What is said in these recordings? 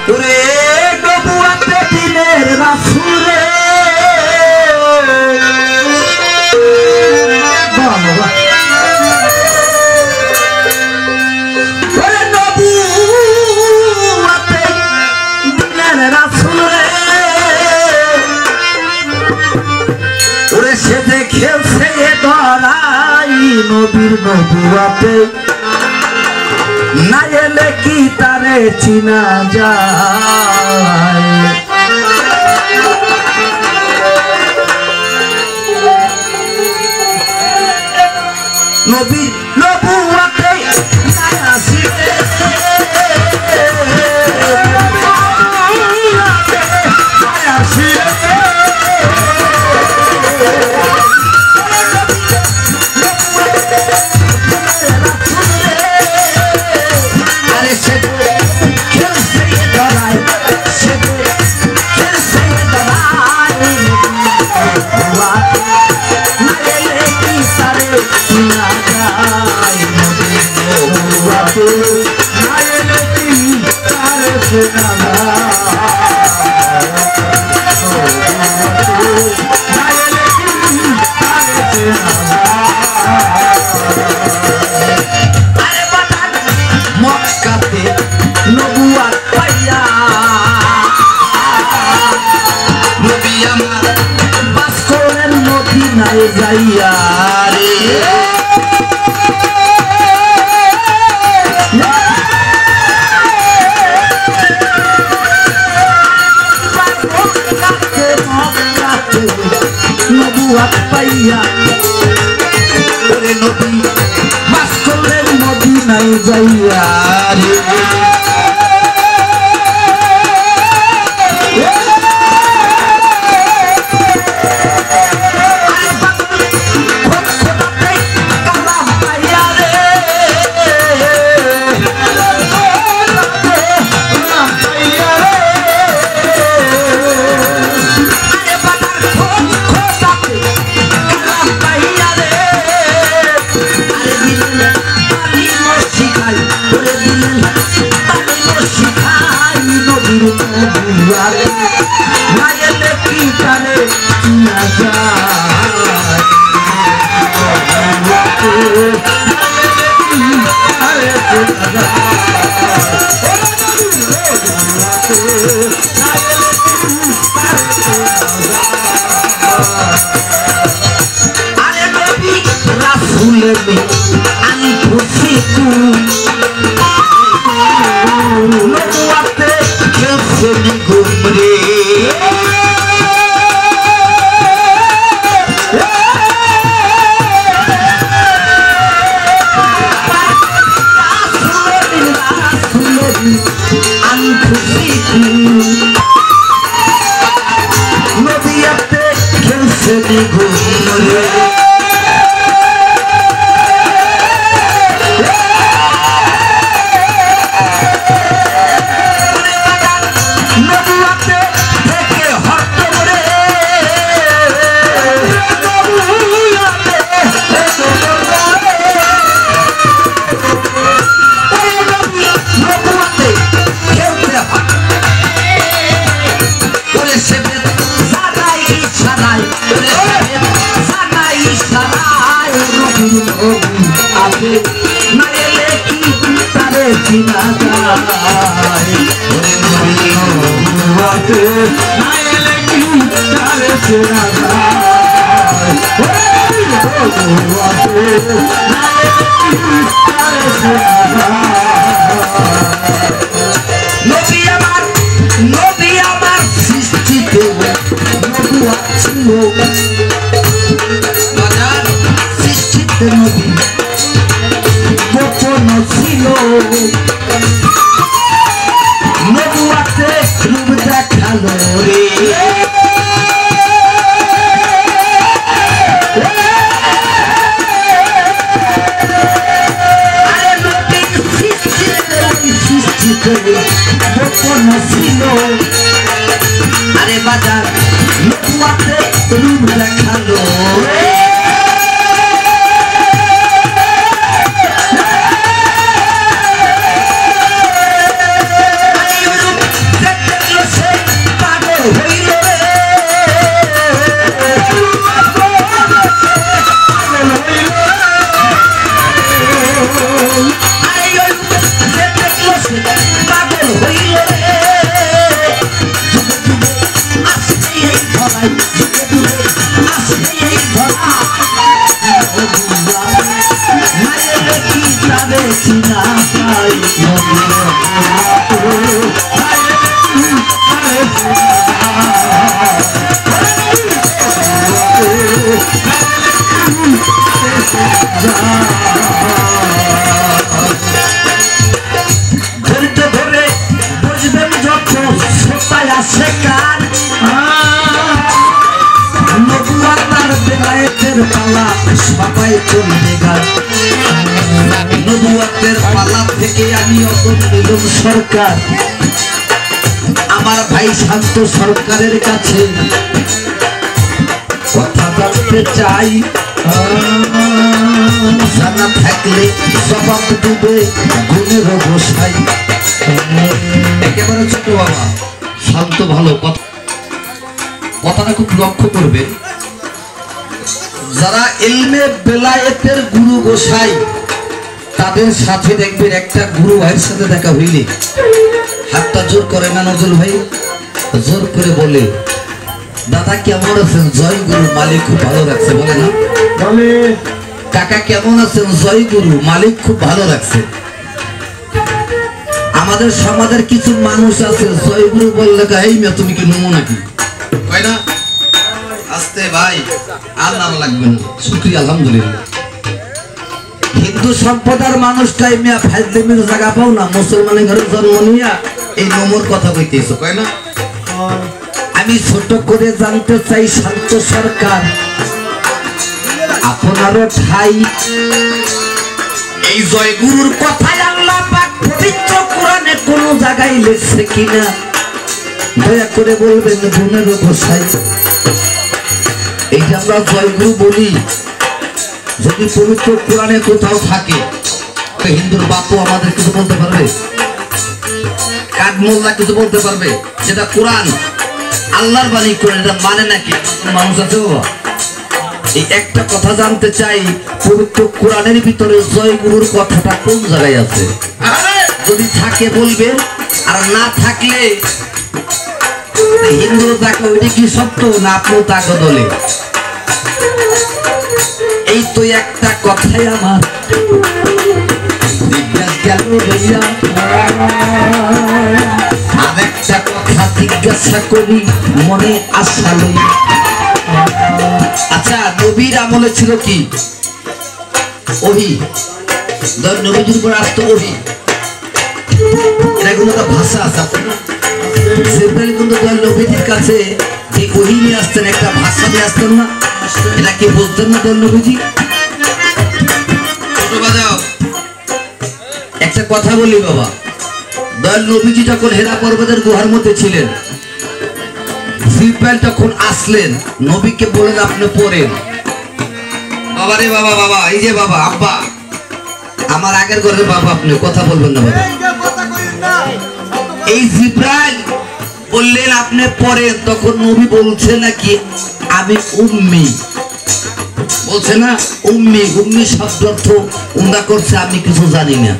ওরে নবুয়াতে দিনের রাসূলে বাবা ওরে নবুয়াতে দিনের রাসূলে ওরে সে দেখেছে ধরাই নবীর নবুয়াতে না এলে কি তারে চিনা যায় নবী নবুয়াতে না আসিলে যাইয়া রে নবুয়াত পাইয়া ওরে নবী বাস করলেন মদিনায় যাইয়া রে আরে বাজার নবুয়াতে রূপ দেখালো নবুয়াতের পালা সবাই চলবে গান নবুয়াতের পালা থেকে আমি অতন নিলাম সরকার আমার ভাই শান্ত সরকারের কাছে কথা বলতে চাই জানা থাকলে জবাব দিবে গুণের গোসাই একেবারে ছোট বাবা শান্ত ভালো কথাটা খুব লক্ষ্য করবেন যারা ইলমে বেলায়েতের গুরু গোসাই তাদের সাথে দেখবেন একটা গুরু ভাইয়ের সাথে দেখা হইলে হাতটা জোর করে না নজরুল ভাই জোর করে বলে দাদা কেমন আছেন জয় গুরু মালিক খুব ভালো রাখছে বলে না বলে কাকা কেমন আছেন জয় গুরু মালিক খুব ভালো রাখছে আমাদের সমাজের কিছু মানুষ আছে জয় গুরু বললে এই মেয়ে তুমি কি নুমো নাকি কয় না আস্তে ভাই আর নাম লাগবে না শুকরিয়া আলহামদুলিল্লাহ হিন্দু সম্প্রদায়ের মানুষটাই মিয়া ফাজলিমের জায়গা পাও না মুসলমানের ঘরে জন্ম নিয়া এই নমর কথা কইতেছো কয় না আমি ছোট করে জানতে চাই শান্ত সরকার আপনারও ঠাই এই জয়গুরুর কথাই আল্লাহ পাক পবিত্র কোরআনে কোন জায়গায় লিখছে কিনা দয়া করে বলবেন গুণের গোসাই এই যে আমরা জয়গুরু বলি যদি পবিত্র কোরআনে কোথাও থাকে তো হিন্দুর বাপু আমাদের কিছু বলতে পারবে কাঠমোল্লা কিছু বলতে পারবে যেটা কোরআন আল্লাহর বাণী কোরআন এটা মানে নাকি মানুষ আছে বাবা এই একটা কথা জানতে চাই পবিত্র কোরআনের ভিতরে জয়গুরুর কথাটা কোন জায়গায় আছে যদি থাকে বলবেন আর না থাকলে হিন্দুরা তাকে ওইটা কি সত্য না আপনিও তাকে দলে এই তো একটা কথাই আমার আর একটা কথা জিজ্ঞাসা করি মনে আশা লই আচ্ছা নবীর আমলে ছিল কি ওহী নবীজির উপর আসতো ওহী এটা কোনো একটা ভাষা আছে জিবরাইল কিন্তু নবীজির কাছে যে ওহী নিয়ে আসতেন একটা ভাষা নিয়ে আসতেন না এটা কি বলতেন না নবীজি একটা কথা বলি বাবা দয়াল নবীজি যখন হেরা পর্বতের গুহার মধ্যে ছিলেন জিবরাইল তখন আসলেন নবীকে বলেন আপনি পড়েন বাবা রে বাবা বাবা এই যে বাবা আব্বা আমার আগের ঘরের বাবা আপনি কথা বলবেন না বাবা এই জিবরাইল বললেন আপনি পড়েন তখন নবী বলছে নাকি আমি উম্মি বলছে না উম্মি উম্মি শব্দ অর্থ উন্দা করছে আমি কিছু জানি না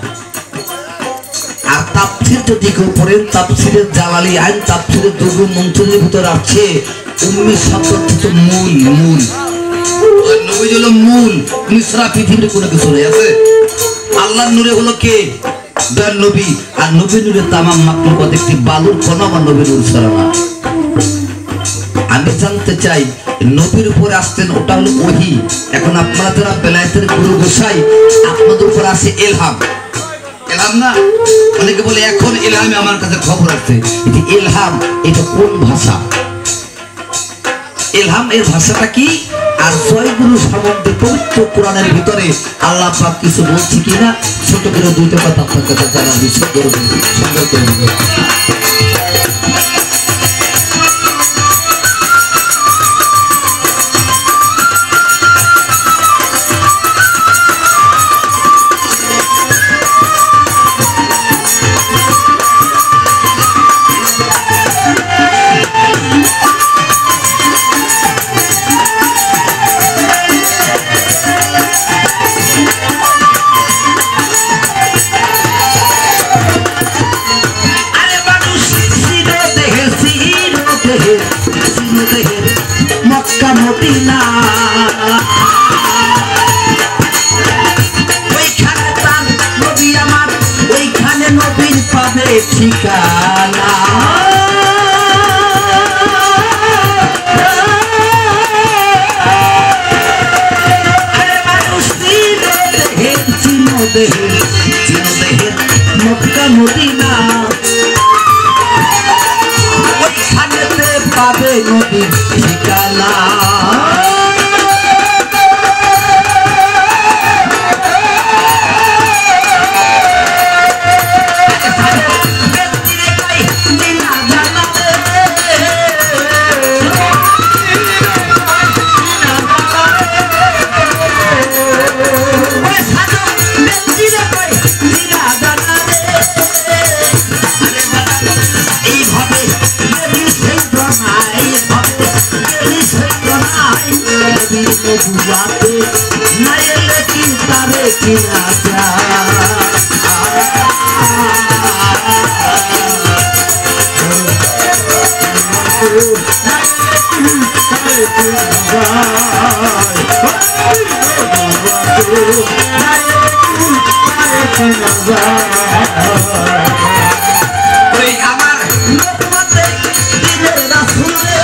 আর তাফসীর যদি কেউ পড়েন তাফসীরের জালালি আইন তাফসীরের দুর্গম মন্ত্রের ভিতরে আছে উম্মি শব্দ অর্থ মূল মূল আর নবী হলো মূল মিশ্রা পৃথিবীর কোনো কিছু নেই আছে আল্লাহর নূরে হলো কে দয়াল নবী আর নবী নূরে তামাম মাখলুকাত একটি বালুর কণা বা নবী নূর ছাড়া না আমি জানতে চাই নবীর উপরে আসতেন ওটা হলো ওহী এখন আপনারা যারা বেলায়েতের গুরু গোসাই আপনাদের উপর আসে ইলহাম ইলহাম না অনেকে বলে এখন ইলহামে আমার কাছে খবর আছে এই ইলহাম এটা কোন ভাষা ইলহাম এর ভাষাটা কি আর জয়গুরু সম্বন্ধে পবিত্র কোরআনের ভিতরে আল্লাহ পাক কিছু বলছে কিনা ছোট করে দুইটা কথা আপনার কাছে জানাবি সুন্দর করে মক্কা মদিনা ওইখানে তার নবী আমার ওইখানে নবীর পাবে ঠিকানা মানুষ চিনো দেহের মক্কা মদিনা ওইখানেতে পাবে নবীর ঠিকানা দেবী সেই জনাই হবে দেবী সেই জনাই দেবী নবুয়াতে না এলে কি তারে কিনা যায় আমার নবুয়াতে দিনের রাসূলে